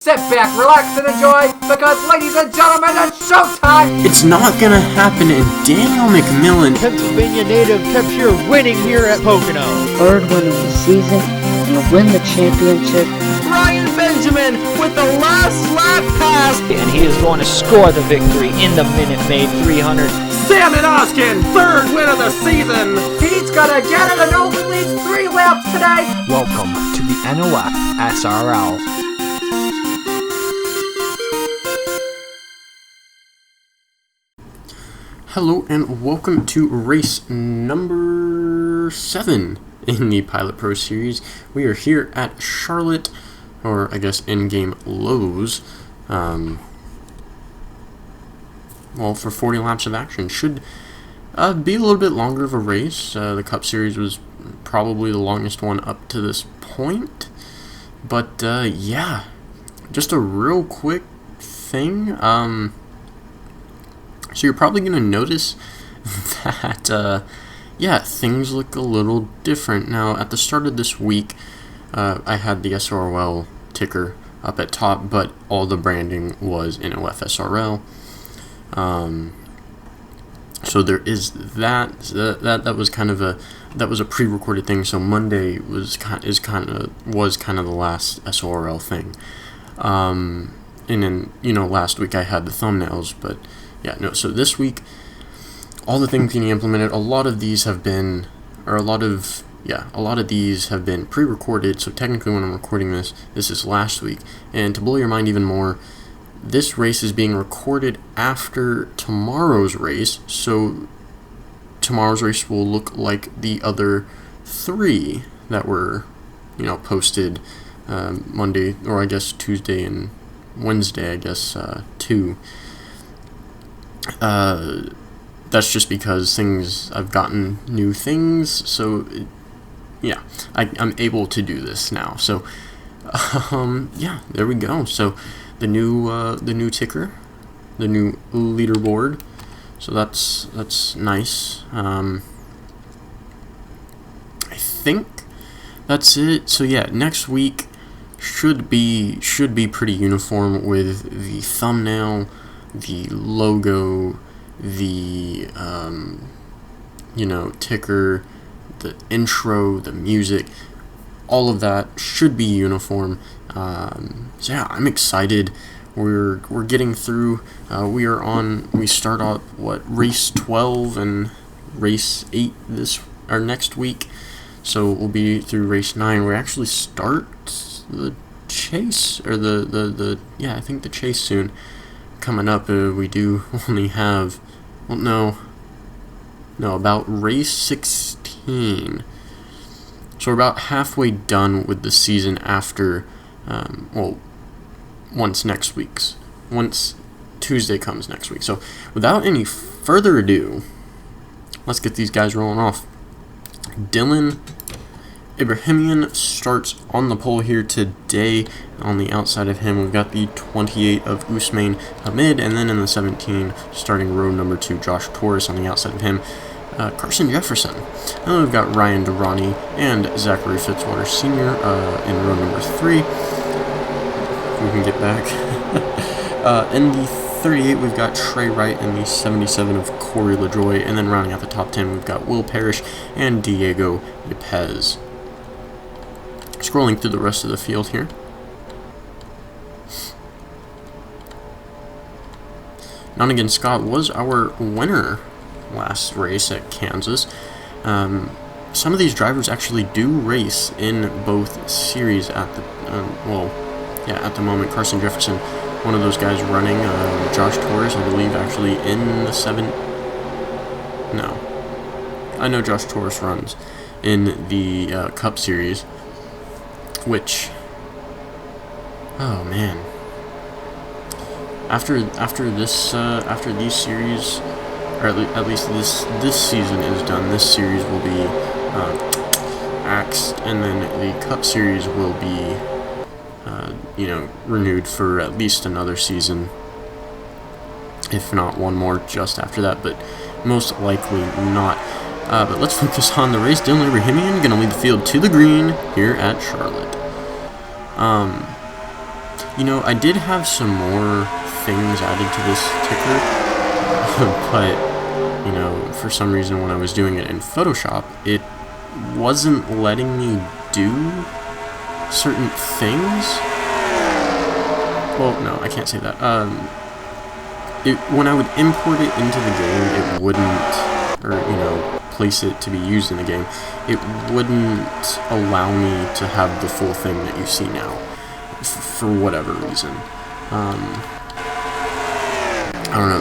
sit back, relax, and enjoy, because, ladies and gentlemen, it's showtime! It's not gonna happen, and Daniel McMillan, Pennsylvania native, kept here winning here at Pocono. Third win of the season, and win the championship. Ryan Benjamin with the last lap pass. And he is going to score the victory in the Minute Maid 300. Salmon Oskin, third win of the season. He's gonna get it and only leads 3 laps today! Welcome to the NOFSRL. hello and welcome to race number 7 in the Pilot Pro Series. We are here at Charlotte, or I guess in-game Lowe's, well, for 40 laps of action. Should be a little bit longer of a race. The Cup Series was probably the longest one up to this point. But, yeah, just a real quick thing. So you're probably going to notice that, yeah, things look a little different. Now, at the start of this week, I had the SRL ticker up at top, but all the branding was NOFSRL. So there is that. That was kind of a pre-recorded thing. So Monday was kind of the last SRL thing. And then last week I had the thumbnails, but yeah, no. So this week, all the things getting implemented. A lot of these have been pre-recorded. So technically, when I'm recording this is last week. And to blow your mind even more, this race is being recorded after tomorrow's race, so tomorrow's race will look like the other 3 that were, posted Monday, or I guess Tuesday and Wednesday, I guess 2. That's just because I've gotten new things, so yeah, I'm able to do this now. So, yeah, there we go. So the new ticker, the new leaderboard. So that's nice. I think that's it. So yeah, next week should be pretty uniform with the thumbnail, the logo, the ticker, the intro, the music. All of that should be uniform. So yeah, I'm excited. We're getting through. We start off race 12 and race 8 next week. So we'll be through race 9. We actually start the chase, or I think the chase soon coming up. We do only have, about race 16. So we're about halfway done with the season after, once Tuesday comes next week. So without any further ado, let's get these guys rolling off. Dylan Ibrahimian starts on the pole here today. On the outside of him, we've got the 28 of Usman Hamid, and then in the 17, starting row number 2, Josh Torres. On the outside of him, Carson Jefferson. And then we've got Ryan Durrani and Zachary Fitzwater Sr. In row number 3. If we can get back. In the 38, we've got Trey Wright, and the 77 of Corey LaJoy. And then rounding out the top 10, we've got Will Parrish and Diego Yepez. Scrolling through the rest of the field here. Nonigan Scott was our winner last race at Kansas. Some of these drivers actually do race in both series at the moment. Carson Jefferson, one of those guys running. Josh Torres, I believe, actually in the 7. No, I know Josh Torres runs in the Cup Series, which, oh man. After these series, or at least this season is done, this series will be axed, and then the Cup Series will be renewed for at least another season, if not one more just after that, but most likely not. But let's focus on the race. Dylan Ibrahimian going to lead the field to the green here at Charlotte. You know, I did have some more things added to this ticker, but, you know, for some reason when I was doing it in Photoshop, it wasn't letting me do certain things. Well, no, I can't say that. When I would import it into the game, it wouldn't, or, you know, place it to be used in the game, it wouldn't allow me to have the full thing that you see now, for whatever reason. I don't know,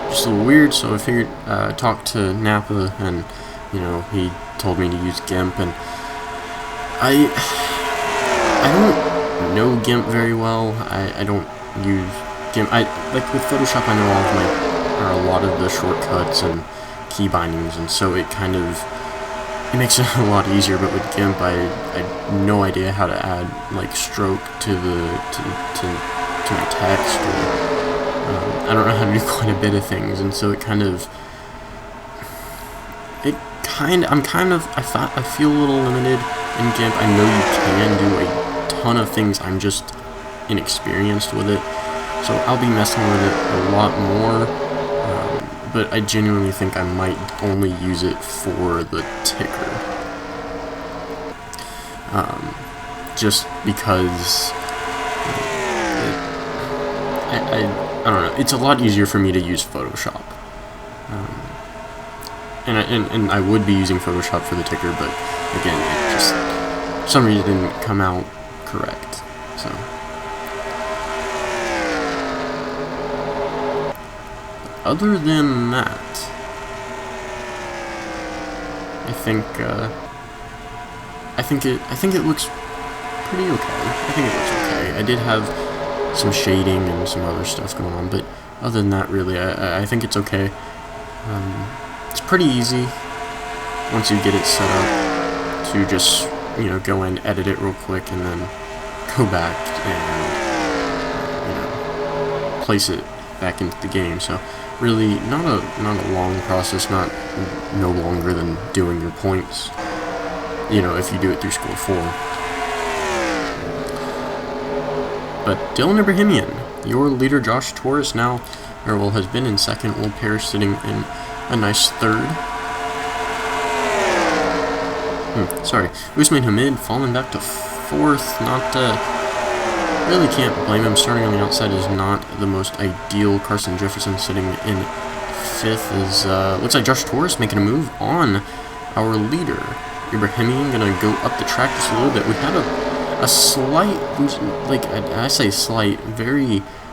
just a little weird, so I figured, talk to Napa, and, you know, he told me to use GIMP, and I don't know GIMP very well. I don't use GIMP. Like with Photoshop, I know a lot of the shortcuts and key bindings, and so it makes it a lot easier. But with GIMP, I had no idea how to add like stroke to my text, or I don't know how to do quite a bit of things, and so I feel a little limited in GIMP. I know you can do a ton of things. I'm just inexperienced with it, so I'll be messing with it a lot more. But I genuinely think I might only use it for the ticker, just because I don't know. It's a lot easier for me to use Photoshop, and I would be using Photoshop for the ticker, but again, it just for some reason didn't come out correct. So. Other than that, I think it looks pretty okay. I think it looks okay. I did have some shading and some other stuff going on, but other than that, really, I think it's okay. It's pretty easy once you get it set up to just, you know, go and edit it real quick and then go back and, you know, place it back into the game. So really not a long process, no longer than doing your points, you know, if you do it through Score 4. But Dylan Ibrahimian, your leader Josh Torres has been in second, Will Parrish sitting in a nice third. Usman Hamid falling back to fourth. Really can't blame him. Starting on the outside is not the most ideal. Carson Jefferson sitting in fifth. Looks like Josh Torres making a move on our leader. Ibrahimian gonna go up the track just a little bit. We had a slight, like I say slight,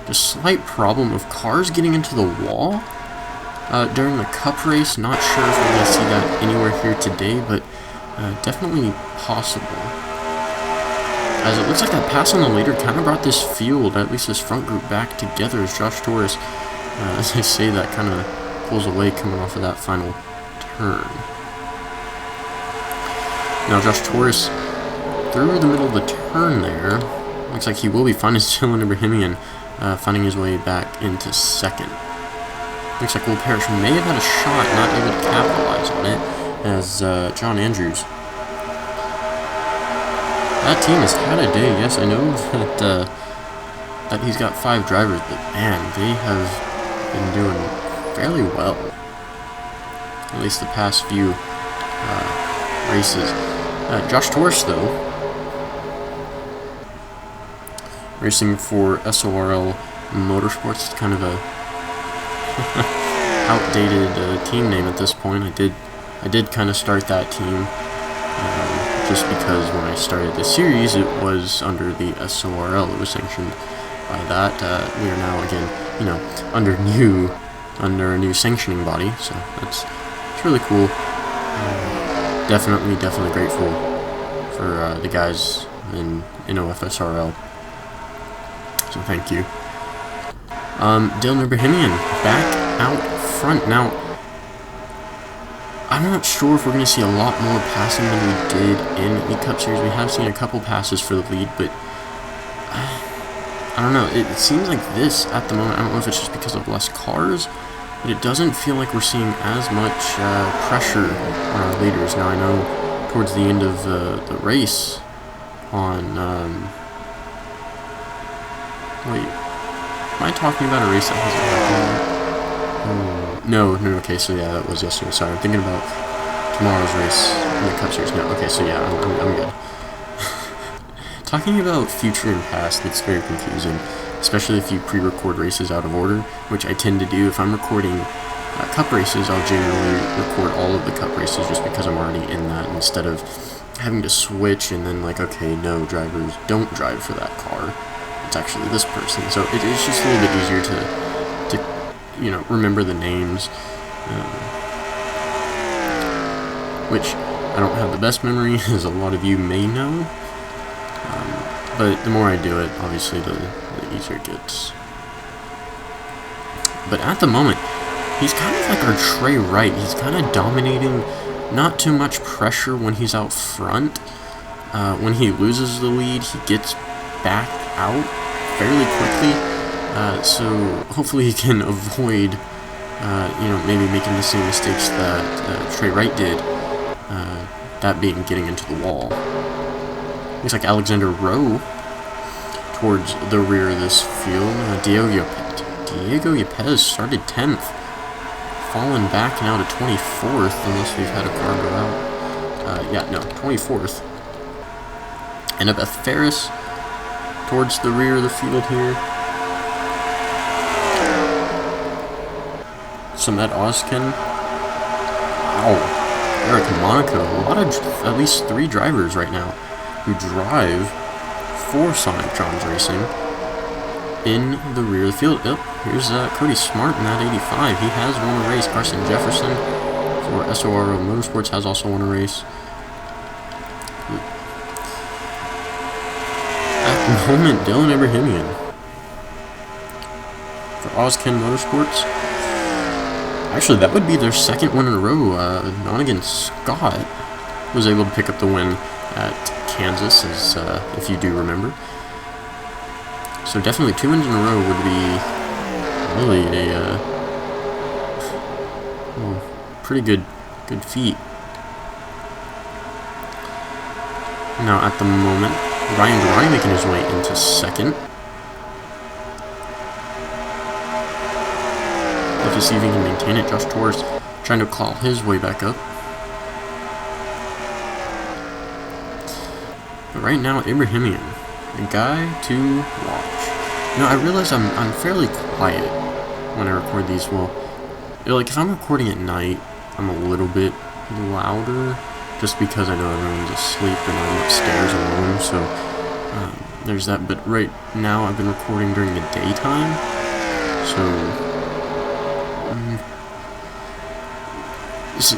just slight problem of cars getting into the wall during the cup race. Not sure if we're gonna see that anywhere here today, but definitely possible. As it looks like that pass on the leader kind of brought this field, at least this front group, back together as Josh Torres, as I say, that kind of pulls away coming off of that final turn. Now Josh Torres through the middle of the turn there. Looks like he will be finding Dylan Ibrahimian, finding his way back into second. Looks like Will Parrish may have had a shot, not able to capitalize on it, as John Andrews. That team has had a day. Yes, I know that he's got 5 drivers, but man, they have been doing fairly well. At least the past few races. Josh Torres, though, racing for SORL Motorsports. It's kind of a outdated team name at this point. I did kind of start that team. Just because when I started the series, it was under the SORL. It was sanctioned by that. We are now again, you know, under a new sanctioning body. So it's really cool. Definitely grateful for the guys in NOFSRL. So thank you. Dylan Ibrahimian back out front now. I'm not sure if we're going to see a lot more passing than we did in the Cup Series. We have seen a couple passes for the lead, but I don't know. It seems like this at the moment. I don't know if it's just because of less cars, but it doesn't feel like we're seeing as much pressure on our leaders. Now I know towards the end of the race on Wait, am I talking about a race that hasn't happened? No, okay, so yeah, that was yesterday. Sorry, I'm thinking about tomorrow's race in the Cup Series. No, okay, so yeah, I'm good. Talking about future and past gets very confusing, especially if you pre-record races out of order, which I tend to do. If I'm recording Cup races, I'll generally record all of the Cup races just because I'm already in that, instead of having to switch and then like, okay, no, drivers don't drive for that car. It's actually this person. So it's just a little bit easier to remember the names, which I don't have the best memory, as a lot of you may know. But the more I do it, obviously, the easier it gets. But at the moment, he's kind of like our Trey Wright. He's kind of dominating, not too much pressure when he's out front. When he loses the lead, he gets back out fairly quickly. So hopefully he can avoid, maybe making the same mistakes that Trey Wright did. That being getting into the wall. Looks like Alexander Rowe towards the rear of this field. Diego Yepes started 10th. Fallen back now to 24th, unless we've had a car go out. 24th. And Beth Ferris towards the rear of the field here. Samet Ozkin. Wow. Eric Monaco. A lot of, at least 3 drivers right now who drive for Sonic John's Racing in the rear of the field. Oh, here's Cody Smart in that 85. He has won a race. Carson Jefferson for SORL Motorsports has also won a race. At the moment, Dylan Ibrahimian for Ozken Motorsports. Actually, that would be their second win in a row. Nonigan Scott was able to pick up the win at Kansas, as if you do remember. So definitely 2 wins in a row would be really a pretty good feat. Now at the moment, Ryan Durrani making his way into second. Let's just see if he can maintain it. Josh Torres trying to claw his way back up. But right now, Ibrahimian, the guy to watch. I realize I'm fairly quiet when I record these. Well, like if I'm recording at night, I'm a little bit louder, just because I know everyone's asleep and I'm upstairs alone. So there's that. But right now, I've been recording during the daytime, so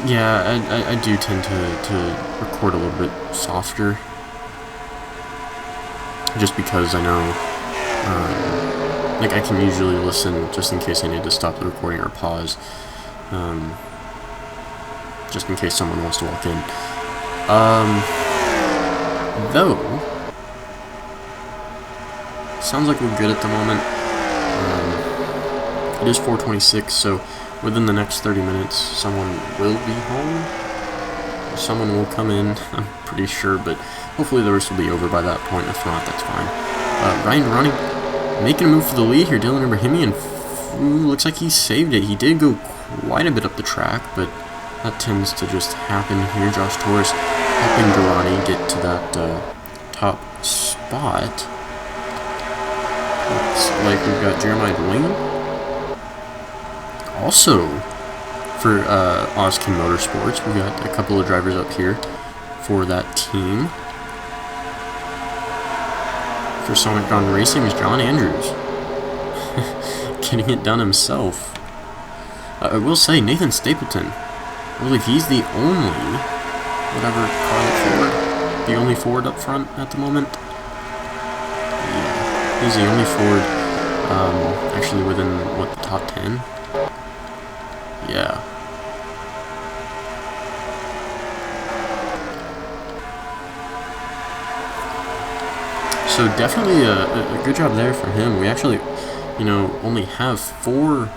yeah, I do tend to record a little bit softer. Just because I know, like I can usually listen just in case I need to stop the recording or pause, just in case someone wants to walk in. Though, sounds like we're good at the moment. It is 4:26, so within the next 30 minutes, someone will be home. Someone will come in, I'm pretty sure, but hopefully the race will be over by that point. If not, that's fine. Ryan running, making a move for the lead here. Dylan Ibrahimian looks like he saved it. He did go quite a bit up the track, but that tends to just happen here. Josh Torres helping Durrani get to that top spot. Looks like we've got Jeremiah Lane. Also, for Ozken Motorsports, we've got a couple of drivers up here for that team. For Sonic John Racing is John Andrews. Getting it done himself. I will say, Nathan Stapleton, I believe he's the only, Ford, the only Ford up front at the moment. Yeah, he's the only Ford, actually within, the top 10? Yeah. So definitely a good job there for him. We actually, only have four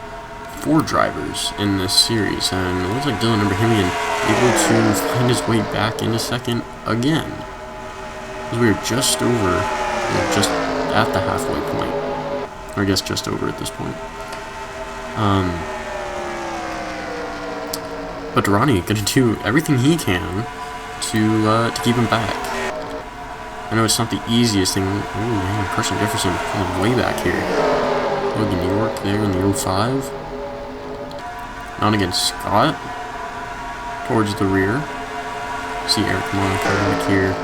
drivers in this series, and it looks like Dylan Ibrahimian able to find his way back into second again. We were just at the halfway point. Or I guess just over at this point. But Durrani gonna do everything he can to keep him back. I know it's not the easiest thing. Ooh, man, Carson Jefferson pulling way back here. Logan New York there in the 05. Not against Scott. Towards the rear. See Eric Monaco back here.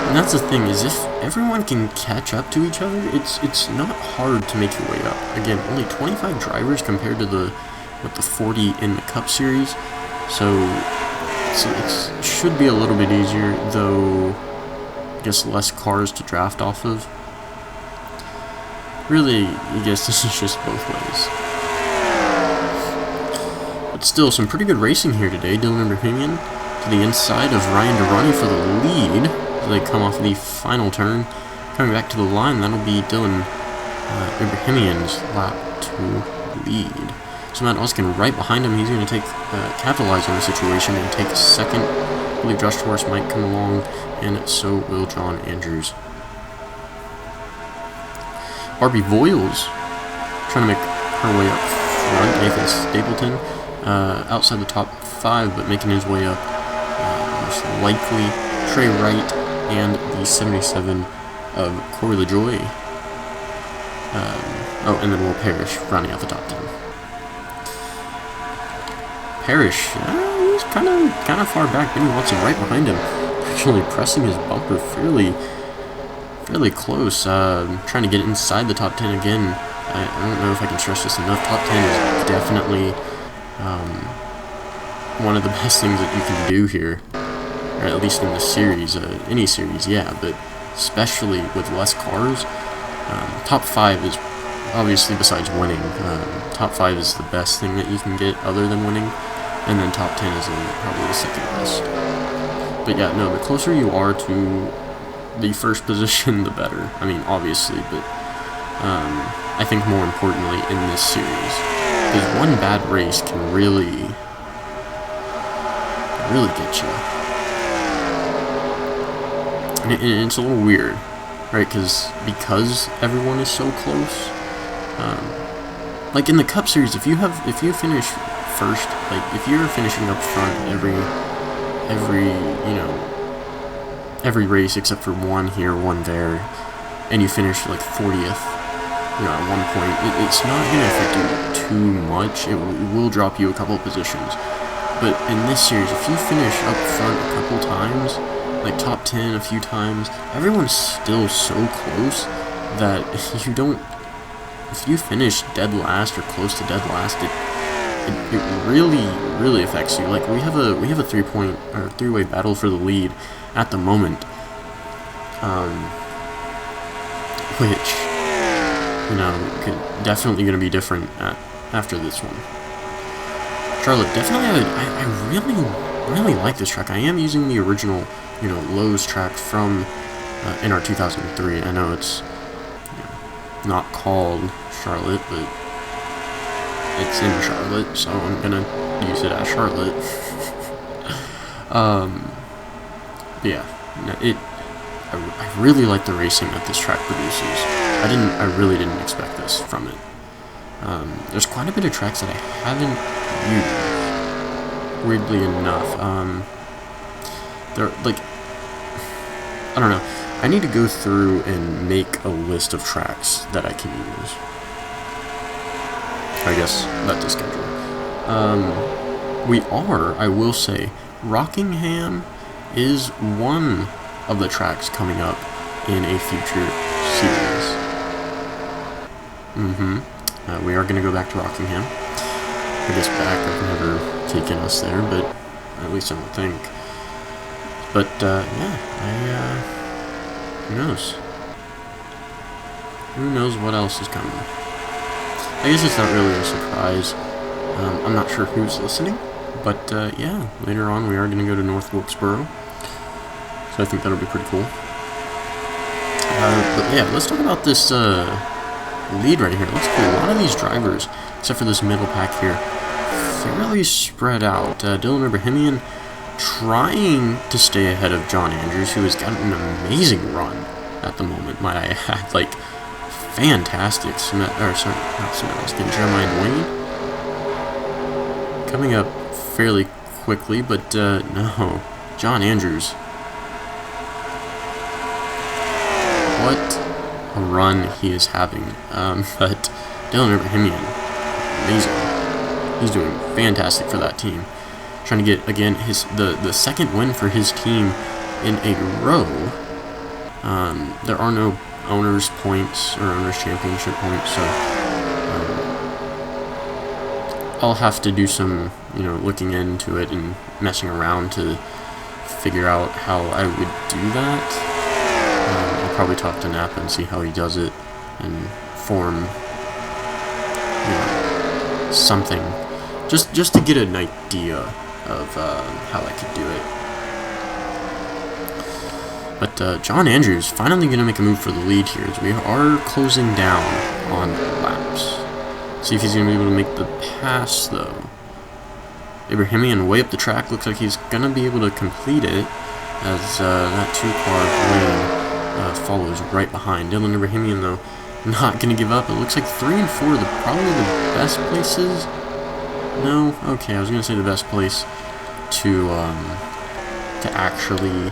And that's the thing, is if everyone can catch up to each other, it's not hard to make your way up. Again, only 25 drivers compared to the 40 in the Cup Series. So it should be a little bit easier, though I guess less cars to draft off of. Really, I guess this is just both ways. But still, some pretty good racing here today. Dylan Ibrahimian to the inside of Ryan Durrani for the lead. As they come off the final turn. Coming back to the line, that'll be Dylan Ibrahimian's lap 2 lead. So Matt Oskin right behind him. He's going to capitalize on the situation and take a second. I believe Josh Torres might come along, and so will John Andrews. Barbie Voiles trying to make her way up front. Nathan Stapleton outside the top 5, but making his way up most likely. Trey Wright and the 77 of Corey LaJoy. And then Will Parrish rounding out the top 10. Parrish, he's kind of far back. Benny Watson right behind him, actually pressing his bumper fairly close. Trying to get inside the top 10 again. I don't know if I can stress this enough. Top 10 is definitely one of the best things that you can do here, or at least in the series. Any series, yeah, but especially with less cars. Top 5 is obviously, besides winning, top 5 is the best thing that you can get other than winning. And then top 10 is probably the second best. But yeah, no, the closer you are to the first position, the better. I mean, obviously, but I think more importantly in this series, because one bad race can really get you. And it's a little weird, right? Because everyone is so close. Like in the Cup Series, if you finish first, like if you're finishing up front every race except for one here, one there, and you finish like 40th, at one point, it's not going to affect you too much. It will drop you a couple of positions. But in this series, if you finish up front a couple times, like top 10 a few times, everyone's still so close that if you finish dead last or close to dead last, it really affects you. Like we have a 3-way battle for the lead at the moment, which definitely going to be different after this one. Charlotte, definitely, I really like this track. I am using the original Lowe's track from NR 2003. I know it's not called Charlotte, but it's in Charlotte, so I'm gonna use it as Charlotte. But yeah, I really like the racing that this track produces. I really didn't expect this from it. There's quite a bit of tracks that I haven't used, weirdly enough. They're like, I don't know. I need to go through and make a list of tracks that I can use. I guess that's the schedule. I will say, Rockingham is one of the tracks coming up in a future series. We are going to go back to Rockingham. I guess back, I've never taken us there, but at least I don't think. But, who knows? Who knows what else is coming? I guess it's not really a surprise. I'm not sure who's listening, but yeah, later on we are going to go to North Wilkesboro, so I think that'll be pretty cool. But yeah, let's talk about this lead right here. Let's go. A lot of these drivers, except for this middle pack here, fairly spread out. Dylan Ibrahimian trying to stay ahead of John Andrews, who has got an amazing run. at the moment, might I add. Like, fantastic Jeremiah Wayne coming up fairly quickly, but no, John Andrews. What a run he is having. But Dylan Ibrahimian, amazing. He's doing fantastic for that team. Trying to get again the second win for his team in a row. There are no owners points or owners championship points, so I'll have to do some looking into it and messing around to figure out how I would do that. I'll probably talk to Napa and see how he does it and form something just to get an idea of how I could do it. But John Andrews finally going to make a move for the lead here as we are closing down on laps. See if he's going to be able to make the pass, though. Ibrahimian way up the track. Looks like he's going to be able to complete it as that two-car lane follows right behind. Dylan Ibrahimian, though, not going to give up. It looks like 3 and 4 are probably the best places. No? Okay, I was going to say the best place to actually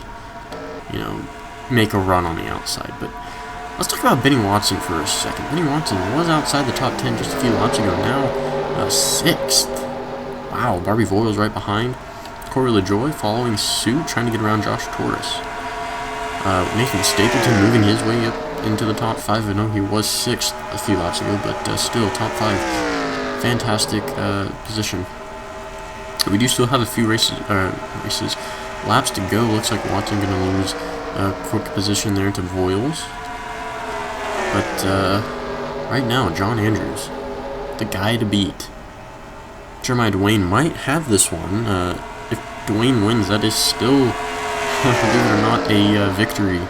make a run on the outside. But let's talk about Benny Watson for a second. Benny Watson was outside the top 10 just a few laps ago. Now 6th. Wow, Barbie Voiles right behind. Corey LaJoy following suit, trying to get around Josh Torres. Nathan Stapleton moving his way up into the top 5. I know he was 6th a few laps ago, but still top 5. Fantastic position. We do still have a few laps to go. Looks like Watson going to lose a quick position there to Voiles. But right now, John Andrews, the guy to beat. Jeremiah Dwayne might have this one. If Dwayne wins, that is still, believe it or not, a victory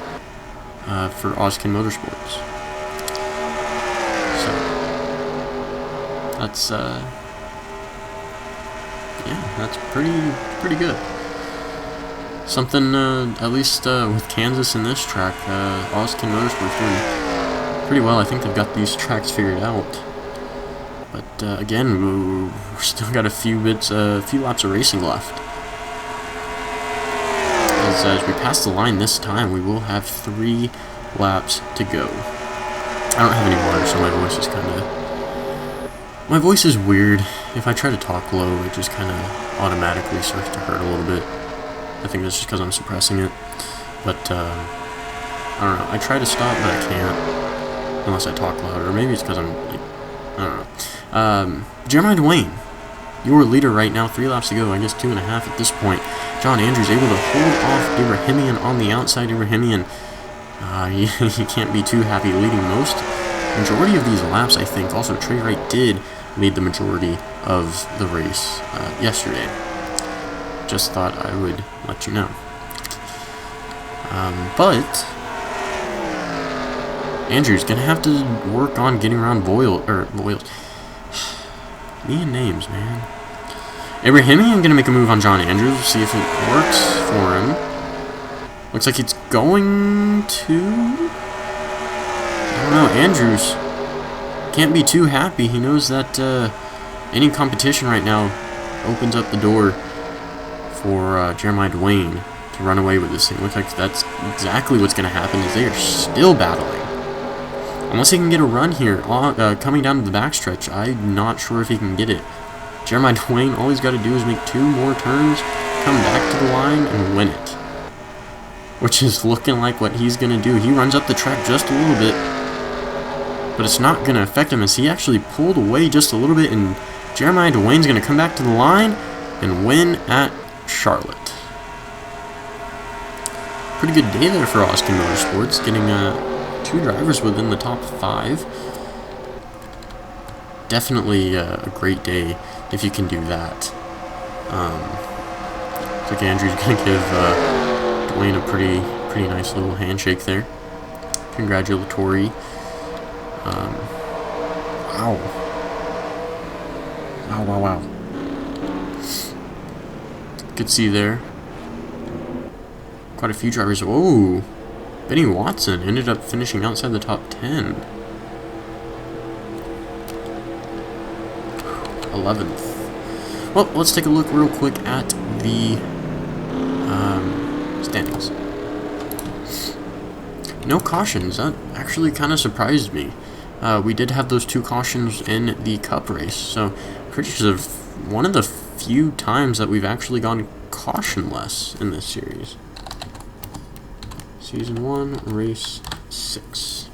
for Ozkin Motorsports. So that's that's pretty good. Something, at least with Kansas in this track, Ozkin Motorsports doing pretty well. I think they've got these tracks figured out. But again, we've still got a few laps of racing left. As we pass the line this time, we will have 3 laps to go. I don't have any water, so my voice is weird. If I try to talk low, it just kind of automatically starts to hurt a little bit. I think that's just because I'm suppressing it. But, I don't know. I try to stop, but I can't. Unless I talk louder. Or maybe it's because I'm, like, I don't know. Jeremiah Dwayne, your leader right now. 3 laps to go. I guess 2.5 at this point. John Andrews able to hold off Ibrahimian on the outside. Ibrahimian, you can't be too happy leading majority of these laps, I think. Also, Trey Wright did lead the majority of the race yesterday. Just thought I would let you know. But Andrew's gonna have to work on getting around Voiles. Me and names, man. Ibrahimian gonna make a move on John Andrews. See if it works for him. Looks like it's going to. I don't know. Andrews can't be too happy. He knows that any competition right now opens up the door for Jeremiah Dwayne to run away with this thing. Looks like that's exactly what's going to happen, is they are still battling. Unless he can get a run here coming down to the backstretch, I'm not sure if he can get it. Jeremiah Dwayne, all he's got to do is make 2 more turns, come back to the line, and win it. Which is looking like what he's going to do. He runs up the track just a little bit, but it's not going to affect him as he actually pulled away just a little bit, and Jeremiah Dwayne's going to come back to the line and win at Charlotte. Pretty good day there for Ozkin Motorsports, getting 2 drivers within the top 5. Definitely a great day if you can do that. Looks like Andrew's going to give Dwayne a pretty nice little handshake there. Congratulatory. Wow. Good see there. Quite a few drivers. Oh, Benny Watson ended up finishing outside the top 10. 11th. Well, let's take a look real quick at the standings. No cautions. That actually kind of surprised me. We did have those 2 cautions in the Cup race, so pretty sure one of the few times that we've actually gone cautionless in this series. Season 1, race 6.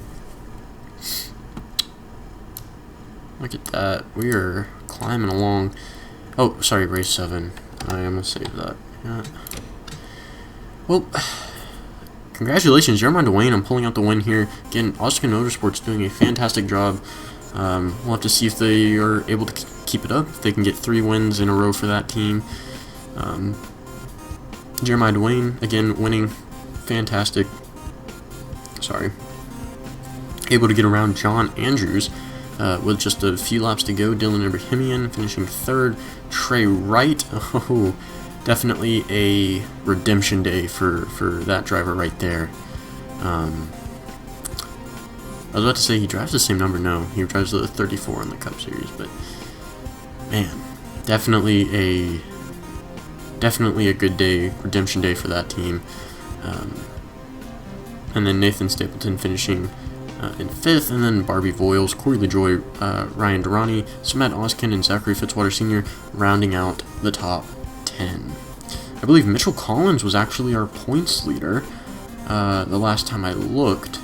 Look at that. We are climbing along. Oh, sorry, race 7. I am going to save that. Yeah. Well, congratulations, Jeremiah Dwayne. I'm pulling out the win here. Again, Oscar Motorsports doing a fantastic job. We'll have to see if they are able to keep it up, if they can get 3 wins in a row for that team. Jeremiah Dwayne, again, winning. Fantastic. Sorry. Able to get around John Andrews with just a few laps to go. Dylan Ibrahimian finishing 3rd. Trey Wright. Oh, definitely a redemption day for that driver right there. I was about to say he drives the same number. No, he drives the 34 in the Cup Series, but man, definitely a good day, redemption day for that team. And then Nathan Stapleton finishing in 5th, and then Barbie Voiles, Corey LaJoy, Ryan Durrani, Samet Oskin, and Zachary Fitzwater Sr. rounding out the top 10. I believe Mitchell Collins was actually our points leader the last time I looked,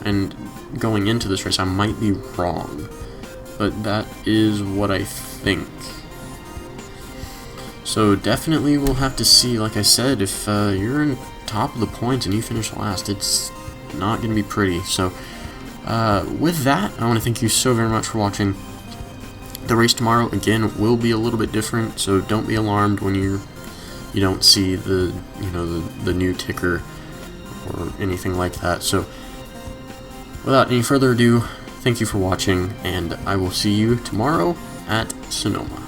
and going into this race I might be wrong, but that is what I think. So definitely we'll have to see. Like I said, if you're in top of the points and you finish last, it's not going to be pretty. So with that, I want to thank you so very much for watching. The race tomorrow, again, will be a little bit different, so don't be alarmed when you don't see the the new ticker or anything like that. So without any further ado, thank you for watching, and I will see you tomorrow at Sonoma.